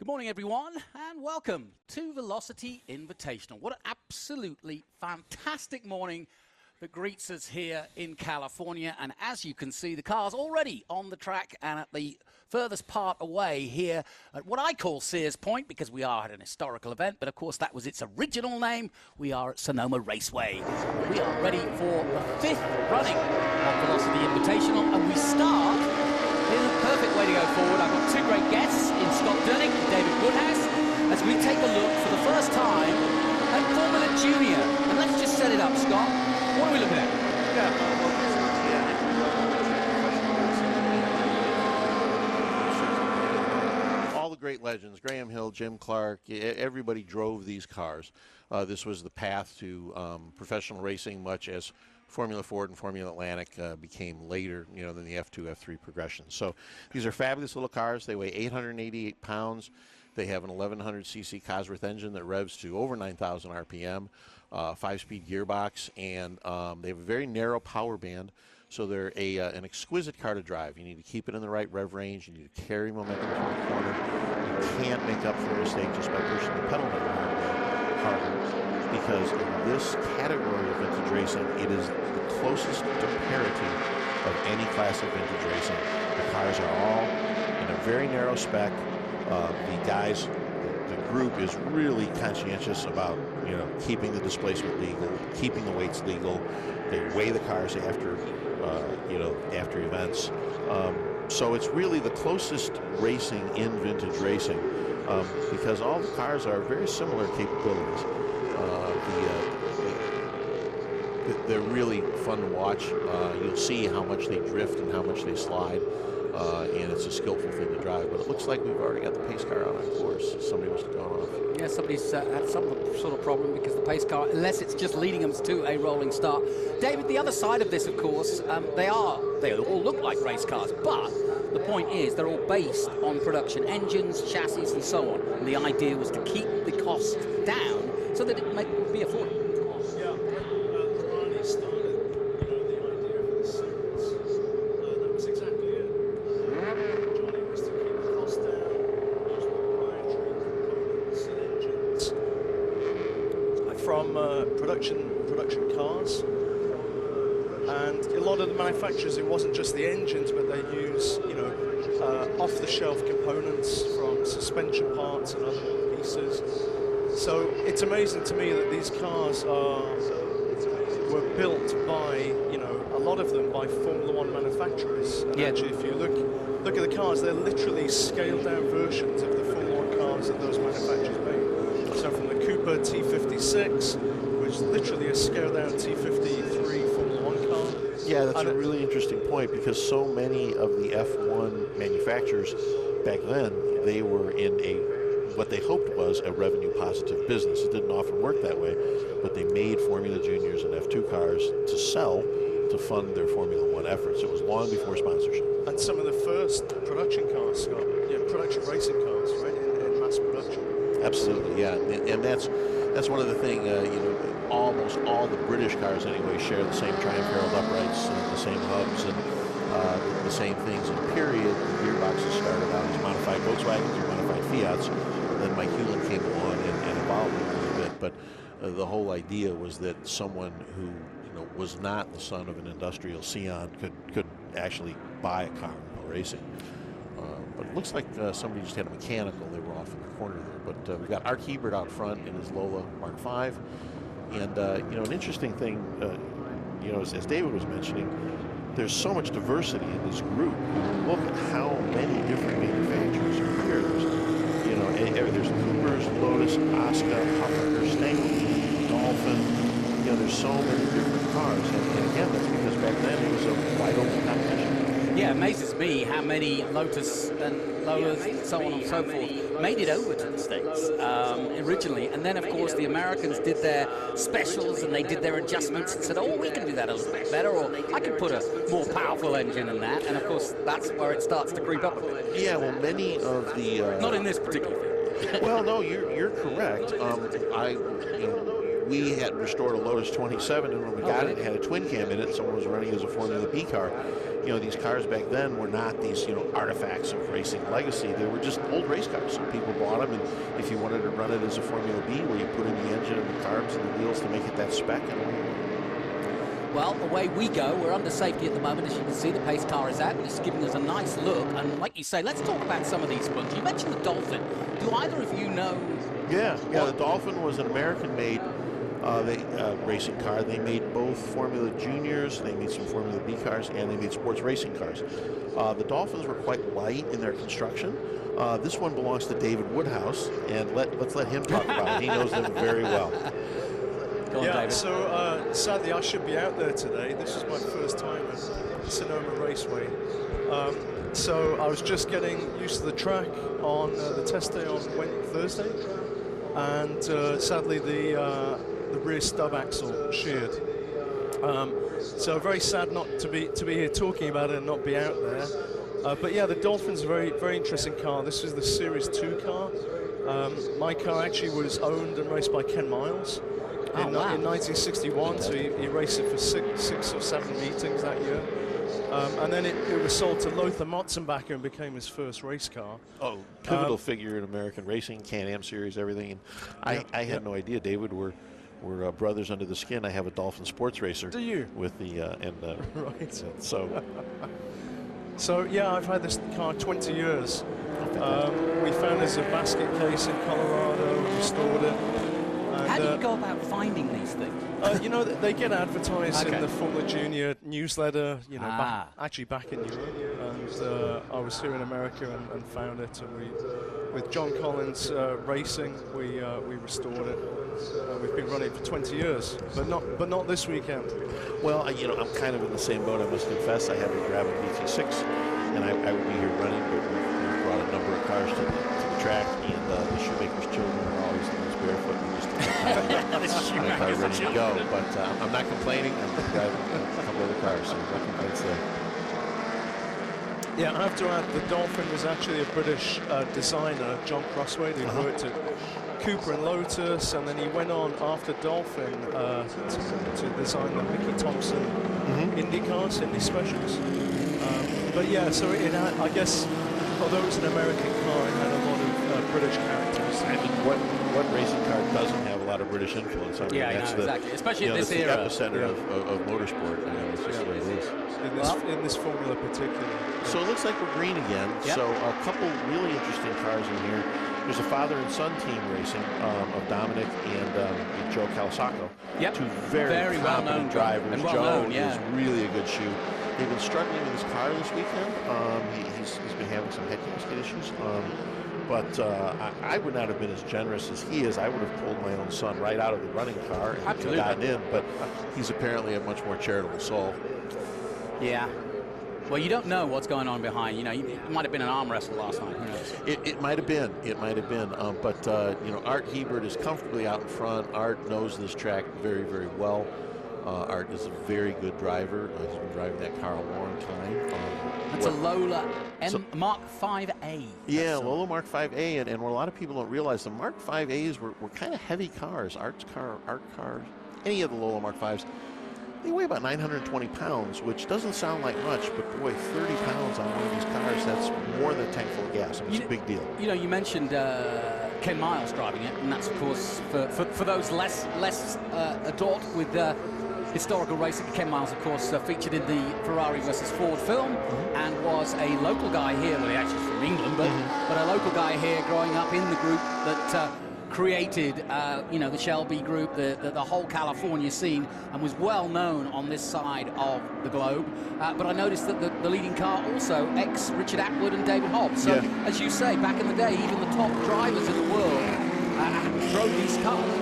Good morning, everyone, and welcome to Velocity Invitational. What an absolutely fantastic morning that greets us here in California. And as you can see, the car's already on the track and at the furthest part away here at what I call Sears Point, because we are at an historical event, but of course that was its original name. We are at Sonoma Raceway. We are ready for the 5th running of Velocity Invitational, and we start in a perfect way to go forward. I've got two great guests in Scott Durnick and David Woodhouse as we take a look for the first time at Formula Junior. And let's just set it up, Scott. What are we looking at? All the great legends, Graham Hill, Jim Clark, everybody drove these cars. This was the path to professional racing, much as Formula Ford and Formula Atlantic became later, than the F2, F3 progression. So these are fabulous little cars. They weigh 888 pounds. They have an 1100cc Cosworth engine that revs to over 9,000 RPM, 5-speed gearbox, and they have a very narrow power band. So they're an exquisite car to drive. You need to keep it in the right rev range. You need to carry momentum through the corner. You can't make up for a mistake just by pushing the pedal down harder. Because in this category of vintage racing, it is the closest to parity of any class of vintage racing. The cars are all in a very narrow spec. The group is really conscientious about, keeping the displacement legal, keeping the weights legal. They weigh the cars after, after events. So it's really the closest racing in vintage racing because all the cars are very similar capabilities. They're really fun to watch. You'll see how much they drift and how much they slide, and it's a skillful thing to drive. But it looks like we've already got the pace car out on course. Somebody must have gone off. Yeah, somebody's had some sort of problem because the pace car, unless it's just leading them to a rolling start. David, the other side of this, of course, they all look like race cars, but the point is they're all based on production engines, chassis, and so on. And the idea was to keep the cost down so that it would be affordable. Production cars, and a lot of the manufacturers, it wasn't just the engines, but they use off-the-shelf components from suspension parts and other pieces. So it's amazing to me that these cars were built by a lot of them by Formula One manufacturers. And actually, if you look at the cars, they're literally scaled down versions of the Formula One cars that those manufacturers made. So from the Cooper T56, which is literally a scaled-down T53 Formula One car. Yeah, that's a really interesting point, because so many of the F1 manufacturers back then, they were in what they hoped was a revenue-positive business. It didn't often work that way, but they made Formula Juniors and F2 cars to sell to fund their Formula One efforts. It was long before sponsorship. And some of the first production cars, Scott, production racing cars, right, in mass production. Absolutely, yeah, and that's one of the things. Almost all the British cars anyway share the same Triumph Herald uprights and the same hubs and the same things. In period, the gearboxes started out as modified Volkswagens or modified Fiats. Then Mike Hewlett came along and evolved it a little bit. But the whole idea was that someone who was not the son of an industrial scion could actually buy a car and go racing. But it looks like somebody just had a mechanical. They were off in the corner there. But we've got Art Hebert out front in his Lola Mark V. And, an interesting thing, as David was mentioning, there's so much diversity in this group. Look at how many different manufacturers are here. There's Coopers, Lotus, Oscar, Huffaker, Stanley, Dolphin. There's so many different cars. And again, that's because back then it was a wide open competition. Yeah, it amazes me how many Lotus and Lolas and so on and so forth made it over to the States originally. And then, of course, the Americans did their specials and they did their adjustments and said, oh, we can do that a little bit better, or I can put a more powerful engine in that. And, of course, that's where it starts to creep up a bit. Yeah, well, many of the... Not in this particular field. Well, no, you're correct. we had restored a Lotus 27, and when we got it, it had a twin cam in it. Someone was running as a Formula B car. You know, these cars back then were not these, you know, artifacts of racing legacy. They were just old race cars. So people bought them, and if you wanted to run it as a Formula B, where you put in the engine and the carbs and the wheels to make it that spec, and well, away we go. We're under safety at the moment. As you can see, the pace car is out. It's giving us a nice look. And like you say, let's talk about some of these ones. You mentioned the Dolphin. Do either of you know? Yeah. The Dolphin was an American-made racing car. They made both Formula Juniors, they made some Formula B cars, and they made sports racing cars. The Dolphins were quite light in their construction. This one belongs to David Woodhouse, and let's let him talk about it. He knows them very well. Yeah, so sadly I should be out there today. This is my first time at Sonoma Raceway. So I was just getting used to the track on the test day on Thursday, and sadly the rear stub axle sheared. So very sad not to be here talking about it and not be out there. But yeah, the Dolphin's a very, very interesting car. This is the Series 2 car. My car actually was owned and raced by Ken Miles in 1961, so he raced it for six or seven meetings that year. And then it was sold to Lothar Motzenbacher and became his first race car. Oh, pivotal figure in American racing, Can-Am series, everything. And I had no idea, David, we're brothers under the skin. I have a Dolphin sports racer. Do you? With the right. So. So yeah, I've had this car 20 years. We found it as a basket case in Colorado, restored it. And, how do you go about finding these things? You know, they get advertised in the Formula Junior newsletter, you know, back in Europe. And I was here in America and found it. And with John Collins Racing, we restored it. We've been running it for 20 years, but not this weekend. Well, you know, I'm kind of in the same boat, I must confess. I have a Gravel BT6, and I would be here running, but we've brought a number of cars to the track, and the shoemaker's children are always barefoot and just ready to go. But I'm not complaining. I'm driving a couple other cars, so no complaints there. Yeah, I have to add, the Dolphin was actually a British designer, John Crossway, who worked at Cooper and Lotus, and then he went on after Dolphin to design the Mickey Thompson Indy cars, Indy Specials. But yeah, so it had, I guess, although it's an American car, it had a lot of British characters. I mean, what racing car doesn't have a lot of British influence? I mean, that's exactly. Especially in this era. The epicenter of motorsport. I mean, it's just the way it is. In this formula particularly. So it looks like we're green again. Yep. So a couple really interesting cars in here. There's a father and son team racing of Dominic and Joe Calasaco. Yep. Two very well-known drivers. And Joe is really a good shoe. They've been struggling with his car this weekend. He's been having some head gasket issues. But I would not have been as generous as he is. I would have pulled my own son right out of the running car and gotten in. But he's apparently a much more charitable soul. Yeah. Well, you don't know what's going on behind. You know, it might have been an arm wrestle last night. Who knows? It might have been. It might have been. But you know, Art Hebert is comfortably out in front. Art knows this track very, very well. Art is a very good driver. He's been driving that car a long time. It's a Lola Mark 5A. Yeah, Lola Mark 5A, and what a lot of people don't realize, the Mark 5As were kind of heavy cars. Art car, any of the Lola Mark 5s. They weigh about 920 pounds, which doesn't sound like much, but boy, 30 pounds on one of these cars, that's more than a tank full of gas. I mean, it's a big deal. You know, you mentioned Ken Miles driving it, and that's, of course, for those less adult with historical racing. Ken Miles, of course, featured in the Ferrari versus Ford film, and was a local guy here. Well, he actually is from England, but a local guy here growing up in the group that created, you know, the Shelby group, the whole California scene, and was well known on this side of the globe. But I noticed that the leading car also Richard Atwood and David Hobbs. So, as you say, back in the day, even the top drivers in the world drove these cars.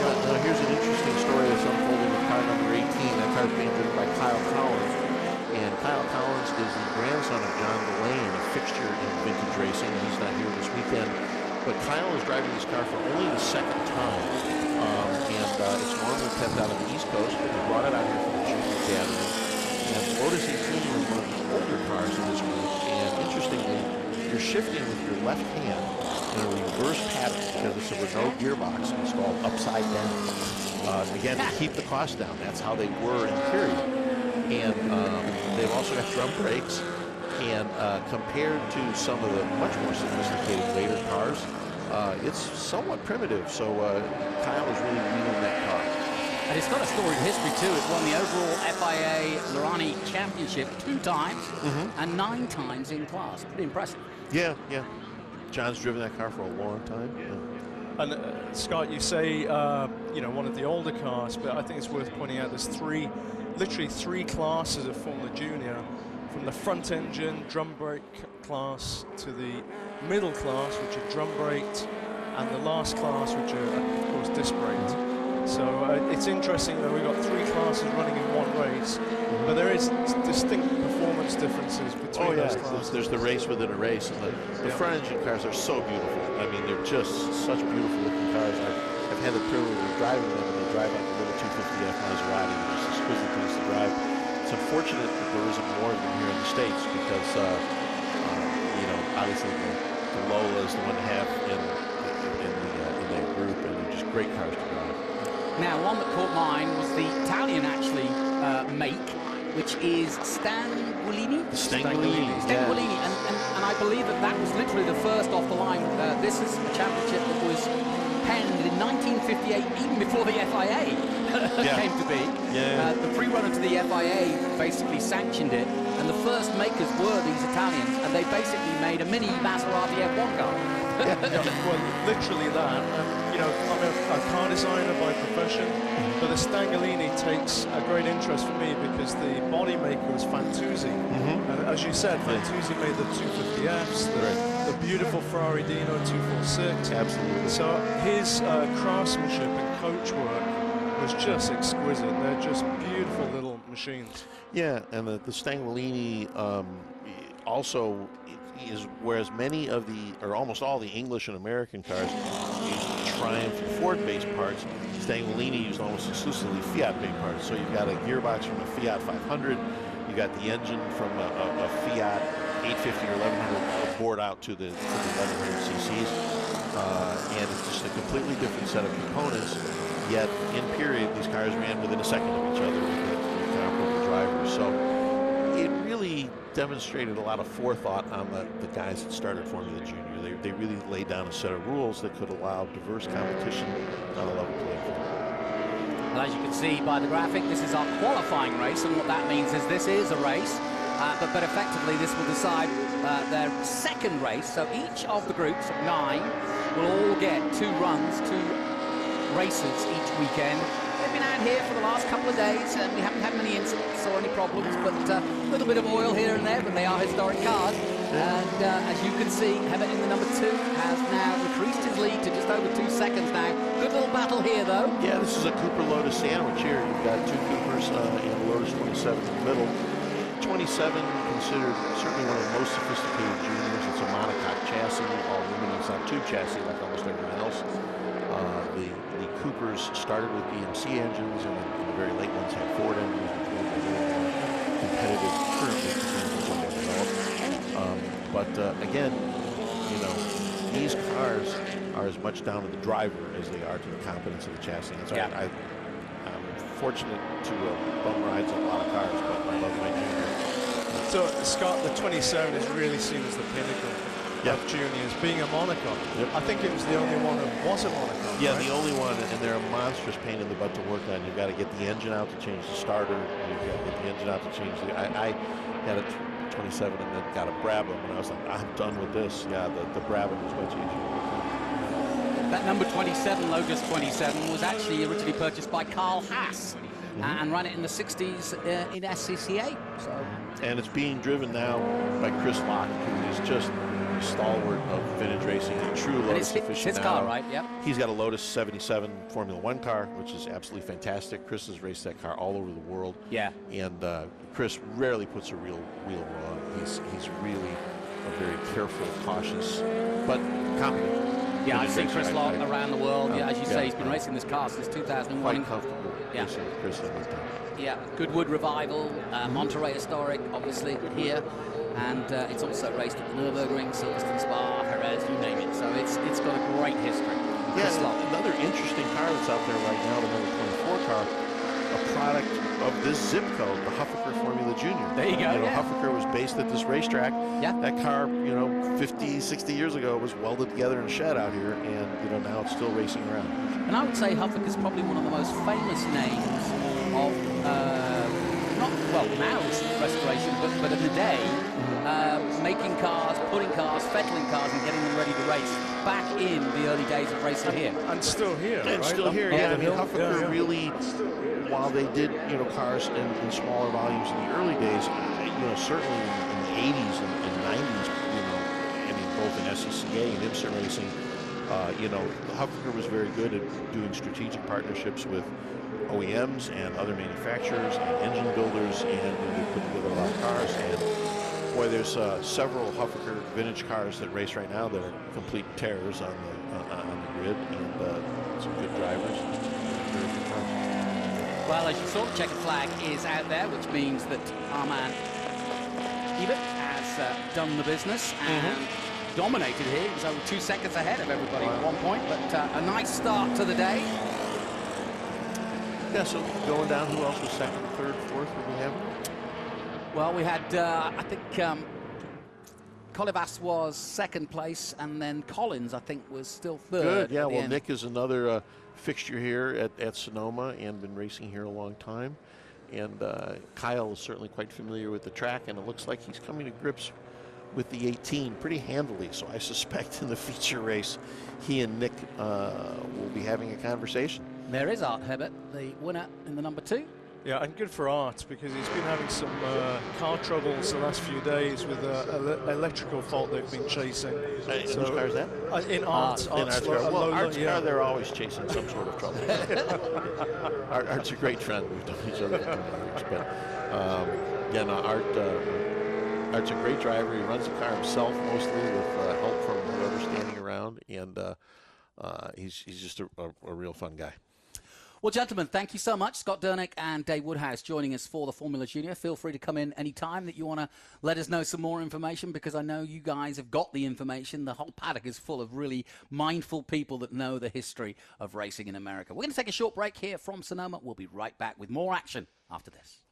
Now here's an interesting story that's unfolding with car number 18. That car's being driven by Kyle Collins. And Kyle Collins is the grandson of John Delane, a fixture in vintage racing. He's not here this weekend. But Kyle is driving this car for only the second time. It's normally kept out on the East Coast, but he brought it out here from the Junior Academy. And Lotus 18 is one of the older cars in this group. And interestingly, you're shifting with your left hand in a reverse paddock because it's a Renault gearbox installed upside down. again, to keep the cost down. That's how they were in period. And they've also got drum brakes. And compared to some of the much more sophisticated later cars, it's somewhat primitive. So Kyle is really wheeling that car. And it's got a storied history too. It won the overall FIA Lorani Championship 2 times and 9 times in class. Pretty impressive. Yeah, yeah. John's driven that car for a long time. Yeah. And Scott, you say you know, one of the older cars, but I think it's worth pointing out there's literally three classes of Formula Junior, from the front engine drum brake class to the middle class, which are drum braked, and the last class, which are of course disc braked. So it's interesting that we've got 3 classes running in one race, but there is distinct performance differences between those classes. There's the race within a race, and the front engine cars are so beautiful. I mean, they're just such beautiful looking cars. I've had the privilege of driving them, and they drive like a little 250F Maserati. They're just exquisite things to drive. It's unfortunate that there isn't more of them here in the States because, you know, obviously the Lola is the one to have in that group, and they're just great cars to drive. Now, one that caught mine was the Italian, actually, make, which is Stanguellini. Stanguellini. Stanguellini, and I believe that was literally the first off the line. This is a championship that was penned in 1958, even before the FIA came to be. The pre-runner to the FIA basically sanctioned it, and the first makers were these Italians, and they basically made a mini Maserati F1 car. Well, literally that. You know, I'm a car designer by profession, but the Stanguellini takes a great interest for me because the body maker was Fantuzzi. And as you said, Fantuzzi made the 250Fs, the beautiful Ferrari Dino 246. Absolutely. So his craftsmanship and coach work was just exquisite. They're just beautiful little machines. Yeah, and the Stanguellini also is, whereas many of the, or almost all the English and American cars use Triumph and Ford-based parts, Stanguellini used almost exclusively Fiat-based parts. So you've got a gearbox from a Fiat 500, you got the engine from a Fiat 850 or 1100 bored out to the 1100 cc's, and it's just a completely different set of components. Yet in period, these cars ran within a second of each other with comparable drivers. So it really demonstrated a lot of forethought on the guys that started Formula Junior. They really laid down a set of rules that could allow diverse competition on a level playing field. Well, as you can see by the graphic, this is our qualifying race, and what that means is this is a race, but effectively this will decide their second race. So each of the groups of 9 will all get 2 runs, 2 races each weekend. They've been out here for the last couple of days, and we haven't had many incidents or any problems, but a little bit of oil here and there, but they are historic cars. And as you can see, Hemet in the number 2 has now increased his lead to just over 2 seconds now. Good little battle here, though. Yeah, this is a Cooper Lotus sandwich here. You've got 2 Coopers in the Lotus 27 in the middle. 27 considered certainly one of the most sophisticated juniors. It's a monocoque chassis, all aluminum. It's not tube chassis like almost everyone else. The Coopers started with BMC engines, and the very late ones had Ford engines, which made them a little more competitive currently compared to what they've developed. But again, you know, these cars are as much down to the driver as they are to the competence of the chassis. That's why I'm fortunate to bum rides on a lot of cars, but I love my junior. So Scott, the 27 is really seen as the pinnacle of juniors, being a monocoque. I think it was the only one that was a monocoque. Yeah, right? the only one, and they're a monstrous pain in the butt to work on. You've got to get the engine out to change the starter. You've got to get the engine out to change the. I had a 27 and then got a Brabham, and I was like, I'm done with this. Yeah, the Brabham was much easier. That number 27, Lotus 27, was actually originally purchased by Carl Haas and ran it in the 60s in SCCA. So. And it's being driven now by Chris Locke, who is just a stalwart of vintage racing, a true Lotus aficionado. It's his car, right? Yep. He's got a Lotus 77 Formula 1 car, which is absolutely fantastic. Chris has raced that car all over the world. Yeah. And Chris rarely puts a real wheel wrong. He's really a very careful, cautious, but competent. Yeah, I've seen Chris Locke around the world. Yeah, as you say, he's been racing this car since 2001. Quite comfortable racing with Chris at this time. Yeah, Goodwood Revival, Monterey Historic, obviously here, and it's also raced at the Nürburgring, Silverstone Spa, Jerez, you name it. So it's got a great history. Yeah, slot. another interesting car that's out there right now, the number 24 car, a product of this zip code, the Huffaker Formula Junior. There you go, yeah. Huffaker was based at this racetrack. Yeah. That car, 50, 60 years ago was welded together in a shed out here, and, now it's still racing around. And I would say Huffaker is probably one of the most famous names of, now it's restoration, but in the day, making cars, putting cars, fettling cars, and getting them ready to race back in the early days of racing here. And still here, And right? still here, Up yeah. the hill. Huffaker really, while they did, cars in smaller volumes in the early days, certainly in the 80s and 90s, both in SCCA and IMSA racing, Huffaker was very good at doing strategic partnerships with OEMs and other manufacturers and engine builders, and they put together a lot of cars. And boy, there's several Huffaker vintage cars that race right now that are complete terrors on the grid, and some good drivers. Very good cars. Well, as you saw, the checkered flag is out there, which means that our man Ebert has done the business and dominated here. He was over 2 seconds ahead of everybody at one point, but a nice start to the day. Yeah, so going down, who else was second, third, fourth? What do we have? Well, we had, I think, Colivas was second place, and then Collins, I think, was still third. Good, yeah. Well, end. Nick is another fixture here at Sonoma and been racing here a long time. And Kyle is certainly quite familiar with the track, and it looks like he's coming to grips with the 18 pretty handily. So I suspect in the feature race, he and Nick will be having a conversation. There is Art Hebert, the winner in the number 2. Yeah, and good for Art, because he's been having some car troubles the last few days with an electrical fault they've been chasing. Whose car is that? In Art's In Art's car. Well, Lola, Art's yeah. car, they're always chasing some sort of trouble. Art's a great friend. We've known each other for years. But, Art's a great driver. He runs the car himself mostly with help from whoever's standing around. And he's just a real fun guy. Well, gentlemen, thank you so much. Scott Durnick and Dave Woodhouse joining us for the Formula Junior. Feel free to come in any time that you want to let us know some more information, because I know you guys have got the information. The whole paddock is full of really mindful people that know the history of racing in America. We're going to take a short break here from Sonoma. We'll be right back with more action after this.